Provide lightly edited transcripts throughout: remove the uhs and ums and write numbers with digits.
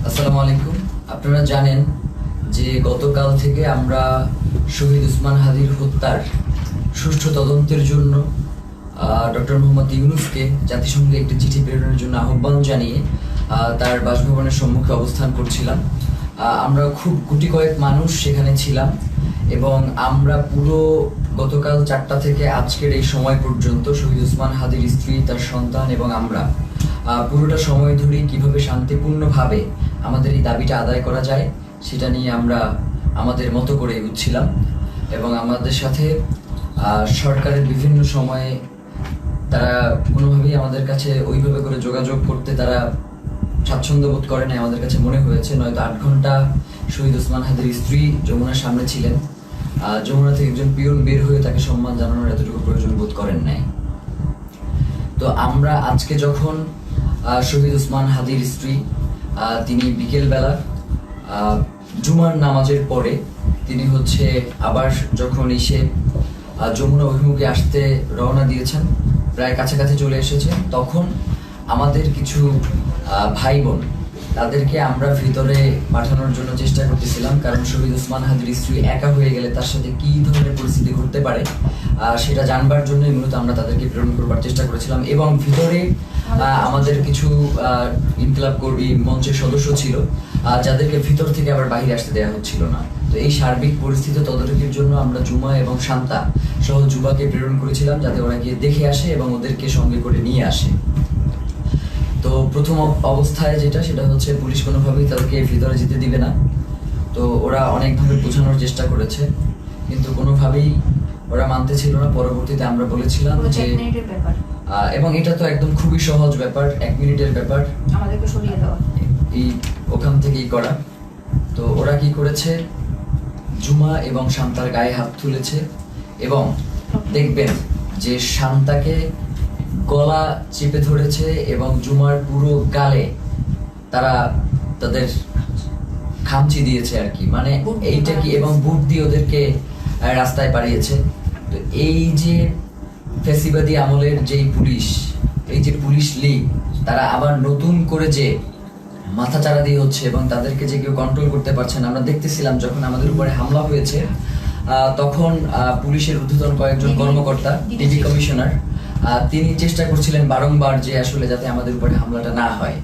আসসালামু আলাইকুম। আপনারা জানেন যে গতকাল থেকে আমরা শহীদ ওসমান হাদির হত্যার সুষ্ঠু তদন্তের জন্য ডক্টর মোহাম্মদ ইউনূসকে জাতিসংঘে একটি চিঠি প্রেরণের জন্য আহ্বান জানিয়ে তার বাসভবনের সম্মুখে অবস্থান করছিলাম। আমরা খুব গুটি কয়েক মানুষ সেখানে ছিলাম এবং আমরা পুরো গতকাল 4টা থেকে আজকের এই সময় পর্যন্ত শহীদ ওসমান হাদির স্ত্রী, তার সন্তান এবং আমরা পুরোটা সময় ধরে কিভাবে শান্তিপূর্ণভাবে আমাদের এই দাবিটা আদায় করা যায় সেটা নিয়ে আমরা আমাদের মতো করে এগোচ্ছিলাম। এবং আমাদের সাথে সরকারের বিভিন্ন সময়ে তারা কোনোভাবেই আমাদের কাছে ওইভাবে করে যোগাযোগ করতে তারা স্বাচ্ছন্দ্য বোধ করে নাই আমাদের কাছে মনে হয়েছে। নয়তো 8 ঘন্টা শহীদ ওসমান হাদির স্ত্রী যমুনার সামনে ছিলেন, যমুনা থেকে একজন পিয়ন বের হয়ে তাকে সম্মান জানানোর এতটুকু প্রয়োজন বোধ করেন নাই। তো আমরা আজকে যখন শহীদ ওসমান হাদির স্ত্রী তিনি বিকেলবেলা জুমার নামাজের পরে তিনি আবার যখন এসে যমুনা অভিমুখে আসতে রওনা দিয়েছেন, প্রায় কাছাকাছি চলে এসেছে, তখন আমাদের কিছু ভাই বোন তাদেরকে আমরা ভিতরে পাঠানোর জন্য চেষ্টা করতেছিলাম, কারণ শহীদ ওসমান হাদির স্ত্রী একা হয়ে গেলে তার সাথে কি ধরনের পরিস্থিতি ঘটতে পারে সেটা জানবার জন্যই মূলত আমরা তাদেরকে প্রেরণ করবার চেষ্টা করেছিলাম। এবং ভিতরে আমাদের কিছু ইনকিলাব কর্মী মঞ্চের সদস্য ছিল যাদেরকে ভিতর থেকে আবার বাইরে আসতে দেওয়া হচ্ছিল না। তো এই সার্বিক পরিস্থিতি তদারকির জন্য আমরা জুমা এবং শান্তা সহ যুবাকে প্রেরণ করেছিলাম যাতে ওরা গিয়ে দেখে আসে এবং ওদেরকে সঙ্গে করে নিয়ে আসে। তো প্রথম অবস্থায় সেটা হচ্ছে পুলিশ কোনোভাবেই তাদেরকে ভিতরে যেতে দিবে না। তো ওরা অনেকভাবে বোঝানোর চেষ্টা করেছে কিন্তু কোনোভাবেই ওরা মানতে ছিল না। পরবর্তীতে আমরা বলেছিলাম যে এবং এটা তো একদম খুবই সহজ ব্যাপার, 1 মিনিটের ব্যাপার, আমাদেরকে সরিয়ে দেওয়া এই ওখান থেকেই করা। তো ওরা কি করেছে, জুমা এবং শান্তার গায়ে হাত তুলেছে এবং দেখবেন যে শান্তাকে গলা চেপে ধরেছে এবং জুমার পুরো গালে তারা তাদের খামচি দিয়েছে আর কি, মানে এইটা কি, এবং বুট দিয়ে ওদেরকে রাস্তায় পাঠিয়েছে। তো এই যে ফ্যাসিবাদী আমলের যেই পুলিশ, এই যে পুলিশ লীগ, তারা আবার নতুন করে যে মাথাচাড়া দিয়ে হচ্ছে এবং তাদেরকে যে কেউ কন্ট্রোল করতে পারছে না। আমরা দেখতেছিলাম যখন আমাদের উপরে হামলা হয়েছে তখন পুলিশের ঊর্ধ্বতন কয়েকজন কর্মকর্তা, ডিবি কমিশনার, তিনি চেষ্টা করছিলেন বারংবার যে আসলে যাতে আমাদের উপরে হামলাটা না হয়,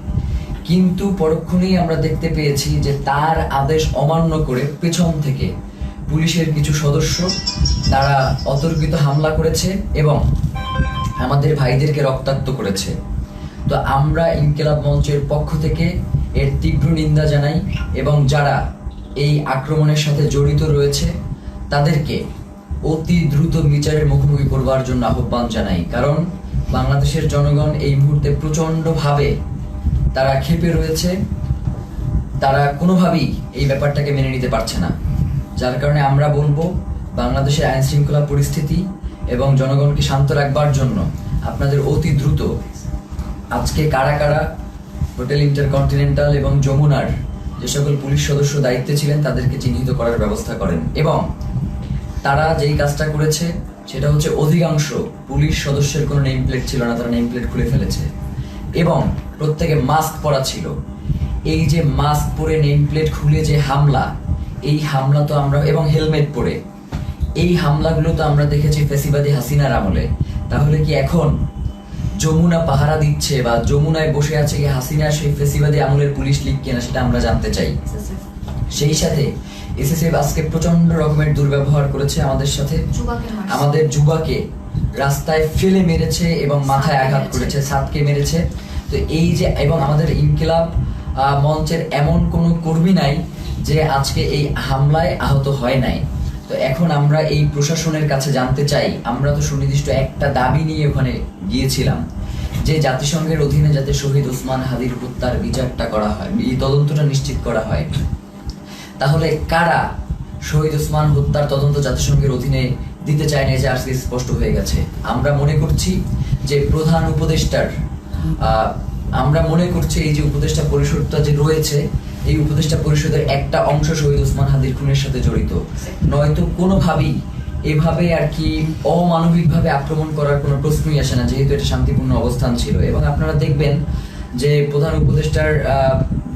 কিন্তু পরক্ষণেই আমরা দেখতে পেয়েছি যে তার আদেশ অমান্য করে পেছন থেকে পুলিশের কিছু সদস্য তারা অতর্কিত হামলা করেছে এবং আমাদের ভাইদেরকে রক্তাক্ত করেছে। তো আমরা ইনকিলাব মঞ্চের পক্ষ থেকে এর তীব্র নিন্দা জানাই এবং যারা এই আক্রমণের সাথে জড়িত রয়েছে তাদেরকে অতি দ্রুত বিচারের মুখোমুখি করবার জন্য আহ্বান জানাই। কারণ বাংলাদেশের জনগণ এই মুহূর্তে প্রচণ্ডভাবে তারা ক্ষেপে রয়েছে, তারা কোনোভাবেই এই ব্যাপারটাকে মেনে নিতে পারছে না। যার কারণে আমরা বলবো বাংলাদেশের আইন শৃঙ্খলা পরিস্থিতি এবং জনগণকে শান্ত রাখবার জন্য আপনাদের অতি দ্রুত আজকে কারা কারা হোটেল ইন্টারকন্টিনেন্টাল এবং যমুনার যে সকল পুলিশ সদস্য দায়িত্বে ছিলেন তাদেরকে চিহ্নিত করার ব্যবস্থা করেন। এবং তারা যেই কাজটা করেছে সেটা হচ্ছে অধিকাংশ পুলিশ সদস্যের কোনো নেম প্লেট ছিল না, তারা নেম প্লেট খুলে ফেলেছে এবং প্রত্যেকে মাস্ক পরা ছিল। এই যে মাস্ক পরে নেম প্লেট খুলে যে হামলা, এই হামলা তো আমরা, এবং হেলমেট পরে এই হামলাগুলো তো আমরা দেখেছি ফ্যাসিবাদী হাসিনার আমলে। তাহলে কি এখন যমুনা পাহারা দিচ্ছে বা যমুনায় বসে আছে কি হাসিনা সেই ফ্যাসিবাদী আমলের পুলিশ লীগ কিনা সেটা আমরা জানতে চাই। সেই সাথে এসএসএফ আজকে প্রচন্ড রকমের দুর্ব্যবহার করেছে আমাদের সাথে, আমাদের যুবাকে রাস্তায় ফেলে মেরেছে এবং মাথায় আঘাত করেছে, ছাদকে মেরেছে। তো এই যে, এবং আমাদের ইনকিলাব মঞ্চের এমন কোনো কর্মী নাই যে আজকে এই হামলায় আহত হয় নাই। তো এখন আমরা এই প্রশাসনের কাছে জানতে চাই, আমরা তো সুনির্দিষ্ট একটা দাবি নিয়ে ওখানে গিয়েছিলাম যে জাতিসংঘের অধীনে যাতে শহীদ ওসমান হাদির হত্যার বিচারটা করা হয়, এই তদন্তটা নিশ্চিত করা হয়। তাহলে কারা শহীদ ওসমান হত্যার তদন্ত জাতিসংঘের অধীনে দিতে চায় না, যে আজকে স্পষ্ট হয়ে গেছে। আমরা মনে করছি যে প্রধান উপদেষ্টার, আমরা মনে করছি এই যে উপদেষ্টা পরিষদটা যে রয়েছে, এই উপদেষ্টা পরিষদের একটা অংশ শহীদ ওসমান হাদির খুনের সাথে জড়িত। নয়তো কোনোভাবেই এভাবে আর কি অমানবিকভাবে আক্রমণ করার কোনো প্রশ্নই আসে না, যেহেতু এটা শান্তিপূর্ণ অবস্থান ছিল। এবং আপনারা দেখবেন যে প্রধান উপদেষ্টার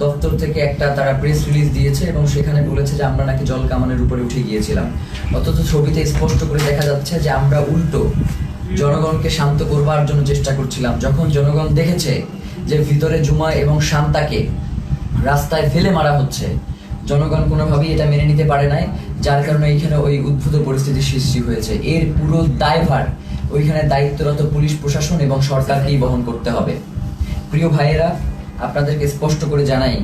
দপ্তর থেকে একটা তারা প্রেস রিলিজ দিয়েছে এবং সেখানে বলেছে যে আমরা নাকি জল কামানের উপরে উঠে গিয়েছিলাম, অথচ ছবিতে স্পষ্ট করে দেখা যাচ্ছে যে আমরা উল্টো জনগণকে শান্ত করবার জন্য চেষ্টা করছিলাম। যখন জনগণ দেখেছে যে ভিতরে জুমা এবং শান্তাকে রাস্তায় ফেলে মারা হচ্ছে, জনগণ কোনোভাবেই এটা মেনে নিতে পারে নাই, যার কারণে এইখানে ওই উদ্ভূত পরিস্থিতির সৃষ্টি হয়েছে। এর পুরো দায়ভার ওইখানে দায়িত্বরত পুলিশ প্রশাসন এবং সরকারকেই বহন করতে হবে। প্রিয় ভাইয়েরা, আপনাদেরকে স্পষ্ট করে জানাই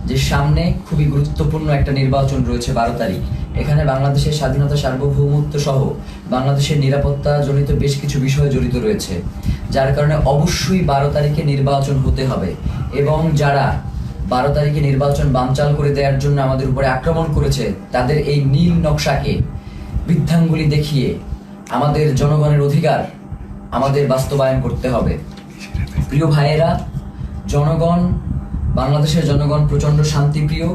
যে সামনে খুবই গুরুত্বপূর্ণ একটা নির্বাচন রয়েছে 12 তারিখ। এখানে বাংলাদেশের স্বাধীনতা, সার্বভৌমত্ব সহ বাংলাদেশের নিরাপত্তা জনিত বেশ কিছু বিষয় জড়িত রয়েছে, যার কারণে অবশ্যই 12 তারিখে নির্বাচন হতে হবে। এবং যারা 12 তারিখে নির্বাচন বানচাল করে দেওয়ার জন্য আমাদের উপরে আক্রমণ করেছে, তাদের এই নীল নকশাকে বৃদ্ধাঙ্গুলি দেখিয়ে আমাদের জনগণের অধিকার আমাদের বাস্তবায়ন করতে হবে। প্রিয় ভাইয়েরা, জনগণ, বাংলাদেশের জনগণ প্রচণ্ড শান্তিপ্রিয়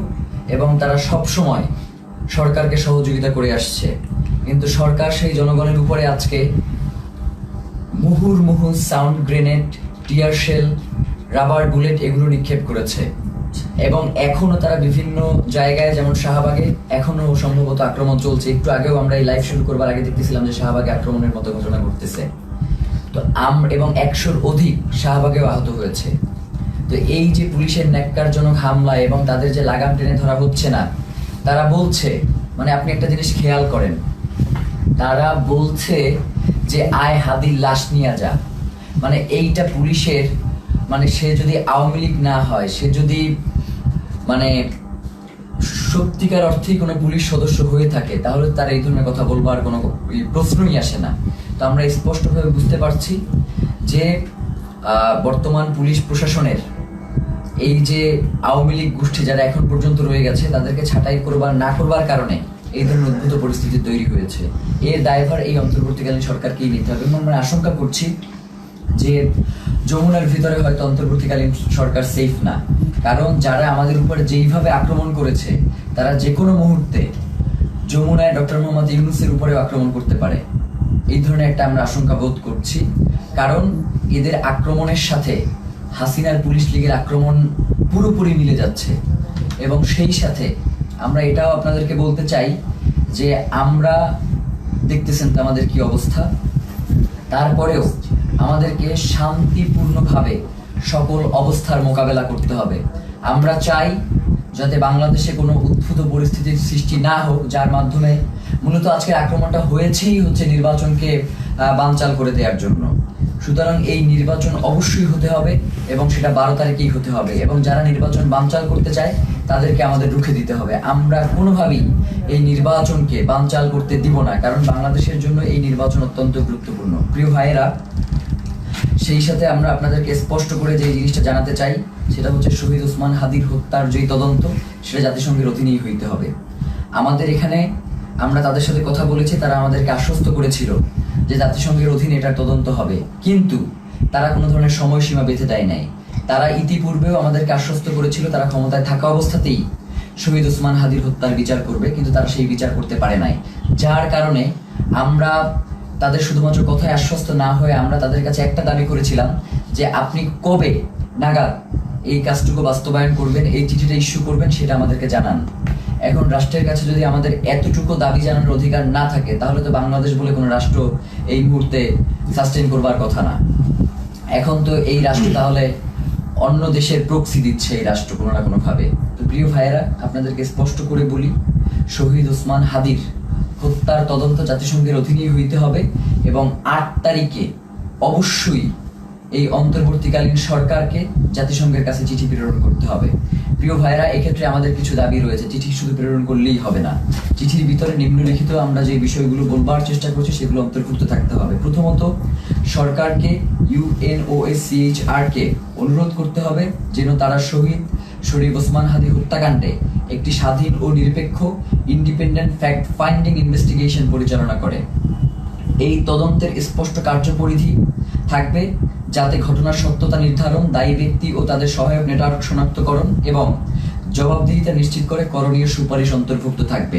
এবং তারা সব সময় সরকারকে সহযোগিতা করে আসছে, কিন্তু সরকার সেই জনগণের উপরে আজকে মুহুর্মুহু sound grenade, tear shell, rubber bullet এগুলো নিক্ষেপ করেছে। এবং এখনো তারা বিভিন্ন জায়গায়, যেমন শাহবাগে এখনো সম্ভবত আক্রমণ চলছে। একটু আগেও আমরা এই লাইভ শুরু করবার আগে দেখতেছিলাম যে শাহবাগে আক্রমণের মতো ঘটনা ঘটতেছে। তো এবং 100-র অধিক শাহবাগেও আহত হয়েছে। তো এই যে পুলিশের ন্যাক্কারজনক হামলা এবং তাদের যে লাগাম টেনে ধরা হচ্ছে না, তারা বলছে, মানে আপনি একটা জিনিস খেয়াল করেন, তারা বলছে যে আয় হাদির লাশ নিয়ে যা। মানে এইটা পুলিশের, মানে সে যদি আওয়ামী লীগ না হয়, সে যদি মানে সত্যিকার অর্থেই কোনো পুলিশ সদস্য হয়ে থাকে, তাহলে তার এই ধরনের কথা বলবার কোনো প্রশ্নই আসে না। তো আমরা স্পষ্টভাবে বুঝতে পারছি যে বর্তমান পুলিশ প্রশাসনের এই যে আওয়ামী লীগ গোষ্ঠী যারা এখন পর্যন্ত রয়ে গেছে, তাদেরকে ছাঁটাই করবার না করবার কারণে এই ধরনের উদ্ভূত পরিস্থিতি তৈরি হয়েছে। এর দায়ভার এই অন্তর্বর্তীকালীন সরকারকেই নিতে হবে। এবং আমরা আশঙ্কা করছি যে যমুনার ভিতরে হয়তো অন্তর্বর্তীকালীন সরকার সেফ না, কারণ যারা আমাদের উপরে যেইভাবে আক্রমণ করেছে, তারা যে কোনো মুহূর্তে যমুনায় ডক্টর মোহাম্মদ ইউনূসের উপরেও আক্রমণ করতে পারে। এই ধরনের একটা আমরা আশঙ্কা বোধ করছি, কারণ এদের আক্রমণের সাথে হাসিনার পুলিশ লীগের আক্রমণ পুরোপুরি মিলে যাচ্ছে। এবং সেই সাথে আমরা এটাও আপনাদেরকে বলতে চাই যে আমরা দেখতেছেন তো আমাদের কি অবস্থা, তারপরেও আমাদেরকে শান্তিপূর্ণভাবে সকল অবস্থার মোকাবেলা করতে হবে। আমরা চাই যাতে বাংলাদেশে কোনো উদ্ভূত পরিস্থিতির সৃষ্টি না হোক, যার মাধ্যমে মূলত আজকের আক্রমণটা হয়েছেই হচ্ছে নির্বাচনকে বানচাল করে দেওয়ার জন্য। সুতরাং এই নির্বাচন অবশ্যই হতে হবে এবং সেটা 12 তারিখেই হতে হবে। এবং যারা নির্বাচন বানচাল করতে চায় তাদেরকে আমাদের রুখে দিতে হবে। আমরা কোনোভাবেই এই নির্বাচনকে বানচাল করতে দিব না, কারণ বাংলাদেশের জন্য এই নির্বাচন অত্যন্ত গুরুত্বপূর্ণ। প্রিয় ভাইয়েরা, সেই সাথে আমরা আপনাদেরকে স্পষ্ট করে যে জিনিসটা জানাতে চাই, সেটা হচ্ছে শহীদ ওসমান হাদির হত্যার যে তদন্ত, সেটা জাতিসংঘের অধীনেই হইতে হবে। আমাদের এখানে আমরা তাদের সাথে কথা বলেছি, তারা আমাদেরকে আশ্বস্ত করেছিল যে জাতিসংঘের অধীনে এটার তদন্ত হবে, কিন্তু তারা কোনো ধরনের সময়সীমা বেঁধে দেয় নাই। তারা ইতিপূর্বেও আমাদেরকে আশ্বস্ত করেছিল তারা ক্ষমতায় থাকা অবস্থাতেই শহীদ ওসমান হাদির হত্যার বিচার করবে, কিন্তু তারা সেই বিচার করতে পারে নাই। যার কারণে আমরা তাদের শুধুমাত্র কথায় আশ্বস্ত না হয়ে আমরা তাদের কাছে একটা দাবি করেছিলাম যে আপনি কবে নাগাদ এই কাজটুকু বাস্তবায়ন করবেন, এই চিঠিটা ইস্যু করবেন, সেটা আমাদেরকে জানান। এখন রাষ্ট্রের কাছে যদি আমাদের এতটুকু দাবি জানানোর অধিকার না থাকে, তাহলে তো বাংলাদেশ বলে কোনো রাষ্ট্র এই মুহূর্তে সাস্টেইন করবার কথা না। এখন তো এই রাষ্ট্র তাহলে অন্য দেশের প্রক্সি দিচ্ছে এই রাষ্ট্র কোনো না কোনোভাবে। তো প্রিয় ভাইয়েরা, আপনাদেরকে স্পষ্ট করে বলি, শহীদ ওসমান হাদির হত্যার তদন্ত জাতিসংঘের অধীনেই হইতে হবে এবং 8 তারিখে অবশ্যই এই অন্তর্বর্তীকালীন সরকারকে জাতিসংঘের কাছে চিঠি প্রেরণ করতে হবে। প্রিয় ভাইয়েরা, এক্ষেত্রে আমাদের কিছু দাবি রয়েছে। চিঠি শুধু প্রেরণ করলেই হবে না, চিঠির ভিতরে নিম্নলিখিত আমরা যে বিষয়গুলো বলবার চেষ্টা করছি সেগুলো অন্তর্ভুক্ত থাকতে হবে। প্রথমত, সরকারকে UNOSCHR কে অনুরোধ করতে হবে যেন তারা শহীদ শরীফ ওসমান হাদি হত্যাকাণ্ডে একটি স্বাধীন ও নিরপেক্ষ ইন্ডিপেন্ডেন্ট ফ্যাক্ট ফাইন্ডিং ইনভেস্টিগেশন পরিচালনা করে। এই তদন্তের স্পষ্ট কার্যপরিধি থাকবে যাতে ঘটনার সত্যতা নির্ধারণ, দায়ী ব্যক্তি ও তাদের সহায়ক নেটওয়ার্ক শনাক্তকরণ এবং জবাবদিহিতা নিশ্চিত করে করণীয় সুপারিশ অন্তর্ভুক্ত থাকবে।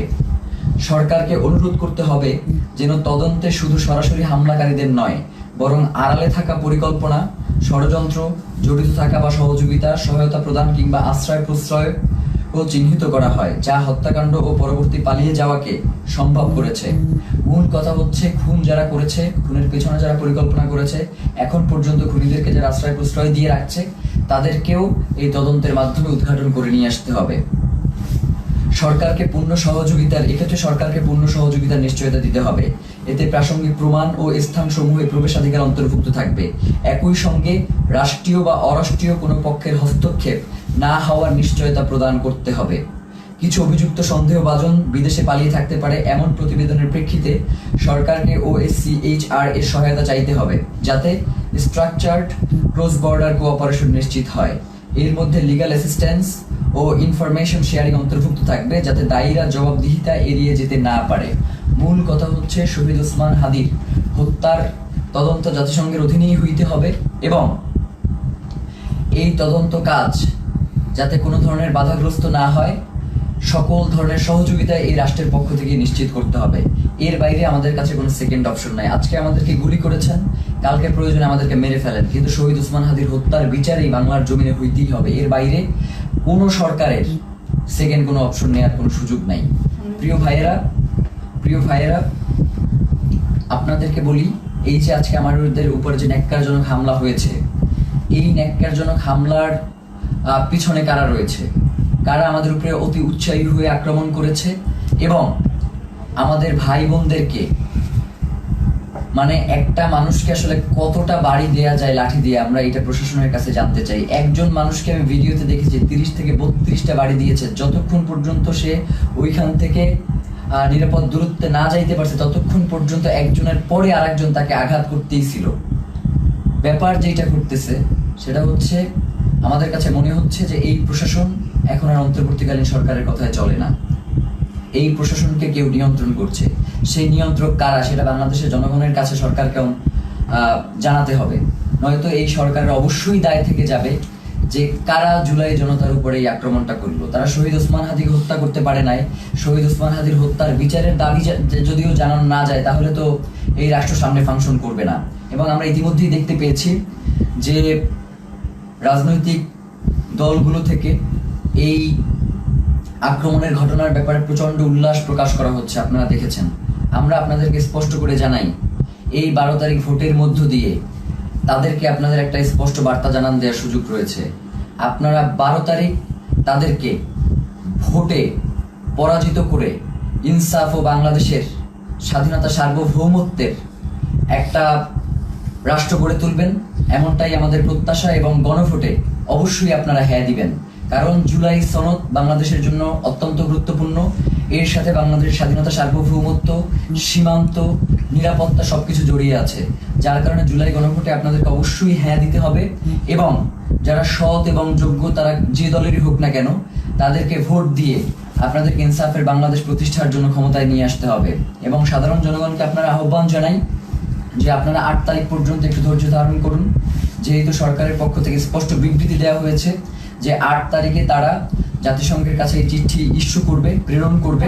সরকারকে অনুরোধ করতে হবে যেন তদন্তে শুধু সরাসরি হামলাকারীদের নয়, বরং আড়ালে থাকা পরিকল্পনা, ষড়যন্ত্র, জড়িত থাকা বা সহযোগিতা, সহায়তা প্রদান কিংবা আশ্রয় প্রশ্রয় ও চিহ্নিত করা হয়, যা হত্যাকাণ্ড ও পরবর্তী পালিয়ে যাওয়াকে সম্ভব করেছে। মূল কথা হচ্ছে, খুন যারা করেছে, খুনের পেছনে যারা পরিকল্পনা করেছে, এখন পর্যন্ত খুনিদেরকে যারা আশ্রয় প্রশ্রয় দিয়ে রাখছে, তাদেরকেও এই তদন্তের মাধ্যমে উদ্ঘাটন করে নিয়ে আসতে হবে। সরকারকে পূর্ণ সহযোগিতার নিশ্চয়তা দিতে হবে। এতে প্রাসঙ্গিক প্রমাণ ও স্থানসমূহে প্রবেশাধিকার অন্তর্ভুক্ত থাকবে। একই সঙ্গে রাষ্ট্রীয় বা অরাষ্ট্রীয় কোনো পক্ষের হস্তক্ষেপ না হওয়ার নিশ্চয়তা প্রদান করতে হবে। কিছু অভিযুক্ত সন্দেহভাজন বিদেশে পালিয়ে থাকতে পারে এমন প্রতিবেদনের প্রেক্ষিতে সরকারকে OSCHR এর সহায়তা চাইতে হবে, যাতে স্ট্রাকচার্ড ক্রস বর্ডার কোঅপারেশন নিশ্চিত হয়। এর মধ্যে লিগ্যাল অ্যাসিস্ট্যান্স ও ইনফরমেশন শেয়ারিং অন্তর্ভুক্ত থাকবে, যাতে দায়ীরা জবাবদিহিতা এড়িয়ে যেতে না পারে। মূল কথা হচ্ছে, শহীদ ওসমান হাদির হত্যার তদন্ত জাতিসংঘের অধীনেই হইতে হবে এবং এই তদন্ত কাজ যাতে কোনো ধরনের বাধাগ্রস্ত না হয়, সকল ধরনের সহযোগিতা এই রাষ্ট্রের পক্ষ থেকে নিশ্চিত করতে হবে। এর বাইরে আমাদের কাছে কোনো সেকেন্ড অপশন নাই। আজকে আমাদেরকে গুলি করেছেন, কালকে প্রয়োজনে আমাদেরকে মেরে ফেলেন, কিন্তু শহীদ ওসমান হাদির হত্যার বিচারই বাংলার জমিনে হইতেই হবে। এর বাইরে কোনো সরকারের সেকেন্ড কোনো অপশন নেওয়ার কোনো সুযোগ নাই। প্রিয় ভাইয়েরা, আপনাদেরকে বলি, এই যে আজকে আমাদের উপর যে ন্যাক্কারজনক হামলা হয়েছে, এই ন্যাক্কারজনক হামলার পিছনে কারা রয়েছে, কারা আমাদের উপরে অতি উৎসাহী হয়ে আক্রমণ করেছে এবং আমাদের ভাই বোনদেরকে, মানে একটা মানুষকে আসলে কতটা বাড়ি দেয়া যায় লাঠি দিয়ে, আমরা এটা প্রশাসনের কাছে জানতে চাই। একজন মানুষকে আমি ভিডিওতে দেখেছি 30 থেকে 32টা বাড়ি দিয়েছে। যতক্ষণ পর্যন্ত সে ওইখান থেকে নিরাপদ দূরত্বে না যাইতে পারছে, ততক্ষণ পর্যন্ত একজনের পরে আরেকজন তাকে আঘাত করতেই ছিল। ব্যাপার যেটা করতেছে সেটা হচ্ছে, আমাদের কাছে মনে হচ্ছে যে এই প্রশাসন এখন আর অন্তর্বর্তীকালীন সরকারের কথায় চলে না। এই প্রশাসনকে কেউ নিয়ন্ত্রণ করছে। সেই নিয়ন্ত্রক কারা, সেটা বাংলাদেশের জনগণের কাছে সরকারকে জানাতে হবে। নয়তো এই সরকারের অবশ্যই দায় থেকে যাবে যে কারা জুলাই জনতার উপরে এই আক্রমণটা করলো। তারা শহীদ ওসমান হাদিকে হত্যা করতে পারে নাই। শহীদ ওসমান হাদির হত্যার বিচারের দাবি যদিও জানানো না যায়, তাহলে তো এই রাষ্ট্র সামনে ফাংশন করবে না। এবং আমরা ইতিমধ্যেই দেখতে পেয়েছি যে রাজনৈতিক দলগুলো থেকে এই আক্রমণের ঘটনার ব্যাপারে প্রচন্ড উল্লাস প্রকাশ করা হচ্ছে, আপনারা দেখেছেন। আমরা আপনাদেরকে স্পষ্ট করে জানাই, এই 12 তারিখ ভোটের মধ্য দিয়ে তাদেরকে আপনাদের একটা স্পষ্ট বার্তা জানান দেওয়ার সুযোগ রয়েছে। আপনারা 12 তারিখ তাদেরকে ভোটে পরাজিত করে ইনসাফ ও বাংলাদেশের স্বাধীনতা সার্বভৌমত্বের একটা রাষ্ট্র গড়ে তুলবেন, এমনটাই আমাদের প্রত্যাশা। এবং গণভোটে অবশ্যই আপনারা হ্যাঁ দিবেন, কারণ জুলাই সনদ বাংলাদেশের জন্য অত্যন্ত গুরুত্বপূর্ণ। এর সাথে বাংলাদেশের স্বাধীনতা সার্বভৌমত্ব, সীমান্ত, নিরাপত্তা সবকিছু জড়িয়ে আছে। যার কারণে জুলাই গণভোটে আপনাদেরকে অবশ্যই হ্যাঁ দিতে হবে এবং যারা সৎ এবং যোগ্য, তারা যে দলেরই হোক না কেন, তাদেরকে ভোট দিয়ে আপনাদেরকে ইনসাফের বাংলাদেশ প্রতিষ্ঠার জন্য ক্ষমতায় নিয়ে আসতে হবে। এবং সাধারণ জনগণকে আপনারা আহ্বান জানাই যে আপনারা 8 তারিখ পর্যন্ত একটু ধৈর্য ধারণ করুন, যেহেতু সরকারের পক্ষ থেকে স্পষ্ট বিবৃতি দেওয়া হয়েছে যে 8 তারিখে তারা জাতিসংঘের কাছে এই চিঠি ইস্যু করবে, প্রেরণ করবে।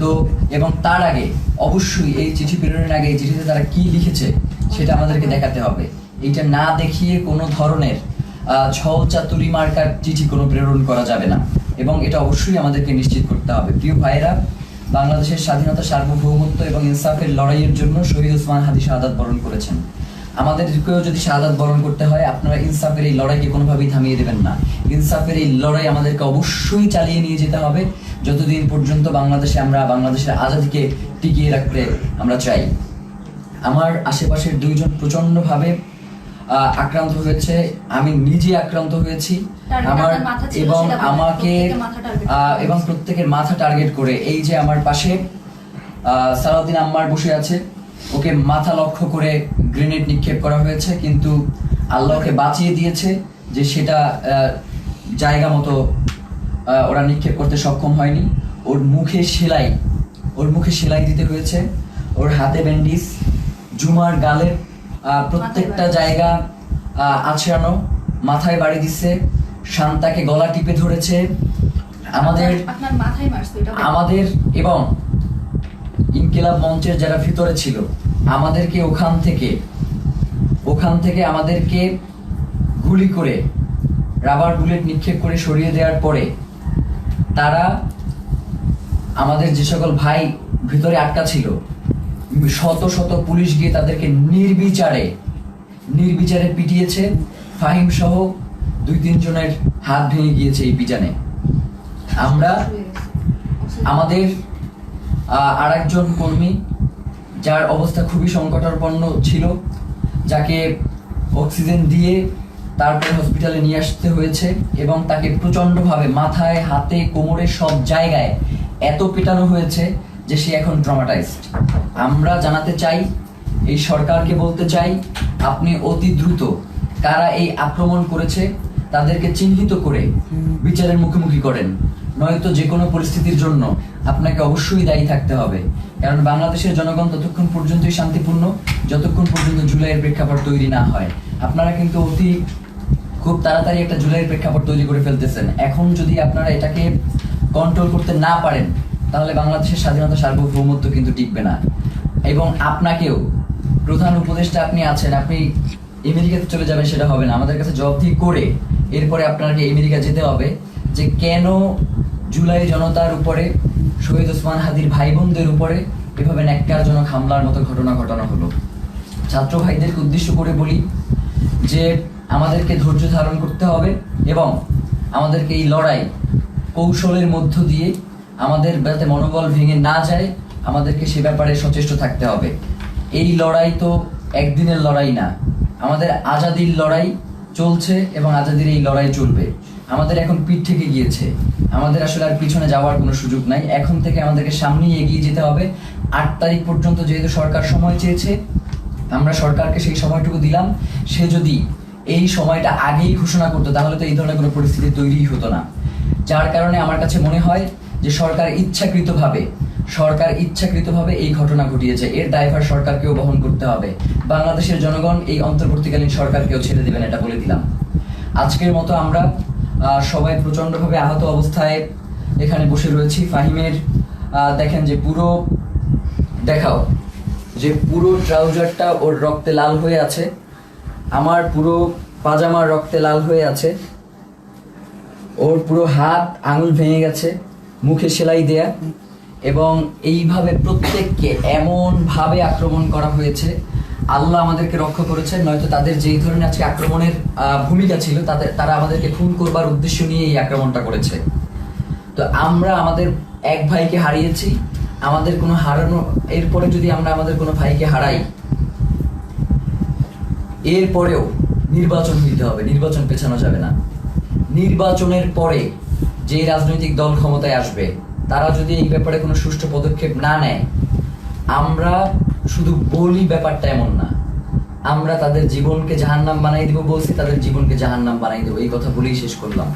তো এবং তার আগে অবশ্যই এই চিঠি প্রেরণের আগে এই চিঠিতে তারা কি লিখেছে সেটা আমাদেরকে দেখাতে হবে। এটা না দেখিয়ে কোনো ধরনের ছল চাতুরি মার্কার চিঠি কোনো প্রেরণ করা যাবে না এবং এটা অবশ্যই আমাদেরকে নিশ্চিত করতে হবে। প্রিয় ভাইয়েরা, বাংলাদেশের স্বাধীনতা, সার্বভৌমত্ব এবং ইনসাফের লড়াইয়ের জন্য শহীদ ওসমান হাদি শাহাদাত বরণ করেছেন। আমাদেরকেও যদি শাহাদাত বরণ করতে হয়, আপনারা ইনসাফের এই লড়াইকে কোনোভাবেই থামিয়ে দেবেন না। ইনসাফের এই লড়াই আমাদেরকে অবশ্যই চালিয়ে নিয়ে যেতে হবে যতদিন পর্যন্ত বাংলাদেশে আমরা বাংলাদেশের আজাদিকে টিকিয়ে রাখতে আমরা চাই। আমার আশেপাশের 2 জন প্রচন্ডভাবে আক্রান্ত হয়েছে, আমি নিজে আক্রান্ত হয়েছি। আমার এবং আমাকে এবং প্রত্যেকের মাথা টার্গেট করে, এই যে আমার পাশে সালাউদ্দিন আম্মার বসে আছে, ওকে মাথা লক্ষ্য করে গ্রেনেড নিক্ষেপ করা হয়েছে, কিন্তু আল্লাহকে বাঁচিয়ে দিয়েছে যে সেটা জায়গা মতো ওরা নিক্ষেপ করতে সক্ষম হয়নি। ওর মুখে সেলাই দিতে হয়েছে, ওর হাতে ব্যান্ডিজ, জুমার গালের প্রত্যেকটা জায়গা আছড়ানো, মাথায় বাড়ি দিচ্ছে, শান্তাকে গলা টিপে ধরেছে। আমাদের এবং ইনকিলাব মঞ্চের যারা ভিতরে ছিল, আমাদেরকে ওখান থেকে আমাদেরকে গুলি করে রাবার বুলেট নিক্ষেপ করে সরিয়ে দেওয়ার পরে তারা আমাদের যে সকল ভাই ভিতরে আটকা ছিল শত শত পুলিশ গিয়ে তাদেরকে নির্বিচারে পিটিয়েছে। ফাহিম সহ 2-3 জনের হাত ভেঙে গিয়েছে এই পিটানে। আমরা আমাদের আরেকজন কর্মী যার অবস্থা খুবই সংকটাপন্ন ছিল, যাকে অক্সিজেন দিয়ে তারপরে হসপিটালে নিয়ে আসতে হয়েছে এবং তাকে প্রচণ্ডভাবে মাথায়, হাতে, কোমরে সব জায়গায় এত পেটানো হয়েছে যে সে এখন ট্রমাটাইজড। আমরা জানাতে চাই, এই সরকারকে বলতে চাই, আপনি অতি দ্রুত কারা এই আক্রমণ করেছে তাদেরকে চিহ্নিত করে বিচারের মুখোমুখি করেন, নয়তো যে কোনো পরিস্থিতির জন্য আপনাকে অবশ্যই দায়ী থাকতে হবে। কারণ বাংলাদেশের জনগণ ততক্ষণ পর্যন্তই শান্তিপূর্ণ যতক্ষণ পর্যন্ত জুলাইয়ের প্রেক্ষাপট তৈরি না হয়। আপনারা কিন্তু খুব তাড়াতাড়ি একটা জুলাইয়ের প্রেক্ষাপট তৈরি করে ফেলতেছেন। এখন যদি আপনারা এটাকে কন্ট্রোল করতে না পারেন তাহলে বাংলাদেশের স্বাধীনতা, সার্বভৌমত্ব কিন্তু টিকবে না। এবং আপনাকেও, প্রধান উপদেষ্টা আপনি আছেন, আপনি আমেরিকাতে চলে যাবেন সেটা হবে না। আমাদের কাছে জবাবদিহি করে এরপরে আপনাকে আমেরিকা যেতে হবে যে কেন জুলাই জনতার উপরে, শহীদ ওসমান হাদির ভাই বোনদের উপরে এভাবে ন্যাক্কারজনক হামলার মতো ঘটনা ঘটানো হলো। ছাত্র ভাইদেরকে উদ্দেশ্য করে বলি যে আমাদেরকে ধৈর্য ধারণ করতে হবে এবং আমাদেরকে এই লড়াই কৌশলের মধ্য দিয়ে আমাদের যাতে মনোবল ভেঙে না যায় আমাদেরকে সে ব্যাপারে সচেষ্ট থাকতে হবে। এই লড়াই তো একদিনের লড়াই না, আমাদের আজাদির লড়াই চলছে এবং আজাদির এই লড়াই চলবে। আমাদের এখন পিঠ থেকে গিয়েছে, আমাদের আসলে আর পিছনে যাওয়ার কোনো সুযোগ নাই। এখন থেকে আমাদেরকে সামনেই এগিয়ে যেতে হবে। 8 তারিখ পর্যন্ত যেহেতু সরকার সময় চেয়েছে, আমরা সরকারকে সেই সময়টুকু দিলাম। সে যদি এই সময়টা আগেই ঘোষণা করতো তাহলে তো এই ধরনের কোনো পরিস্থিতি তৈরিই হতো না। যার কারণে আমার কাছে মনে হয় যে সরকার ইচ্ছাকৃতভাবে এই ঘটনা ঘটিয়েছে। এর দায়ভার সরকারকেও বহন করতে হবে। বাংলাদেশের জনগণ এই অন্তর্বর্তীকালীন সরকারকেও ছেড়ে দেবেন, এটা বলে দিলাম। আজকের মতো আমরা সবাই প্রচণ্ডভাবে আহত অবস্থায় এখানে বসে রয়েছি। ফাহিমের দেখেন যে পুরো ট্রাউজারটা ওর রক্তে লাল হয়ে আছে, আমার পুরো পাজামার রক্তে লাল হয়ে আছে, ওর পুরো হাত আঙুল ভেঙে গেছে, মুখে সেলাই দেয়া, এবং এইভাবে প্রত্যেককে এমনভাবে আক্রমণ করা হয়েছে। আল্লাহ আমাদেরকে রক্ষা করেছেন, নয়তো তাদের যেই ধরনের আজকে আক্রমণের ভূমিকা ছিল তারা আমাদেরকে খুন করবার উদ্দেশ্য নিয়ে এই আক্রমণটা করেছে। তো আমরা আমাদের এক ভাইকে হারিয়েছি, আমাদের কোনো এরপরে যদি আমরা আমাদের কোনো ভাইকে হারাই, এরপরেও নির্বাচন হইতে হবে, নির্বাচন পেছানো যাবে না। নির্বাচনের পরে যে রাজনৈতিক দল ক্ষমতায় আসবে তারা যদি এই ব্যাপারে কোনো সুষ্ঠু পদক্ষেপ না নেয়, আমরা শুধু বলি ব্যাপারটা এমন না, আমরা তাদের জীবনকে জাহান্নাম বানাই দেবো বলছি, তাদের জীবনকে জাহান্নাম বানাই দেবো, এই কথা বলেই শেষ করলাম।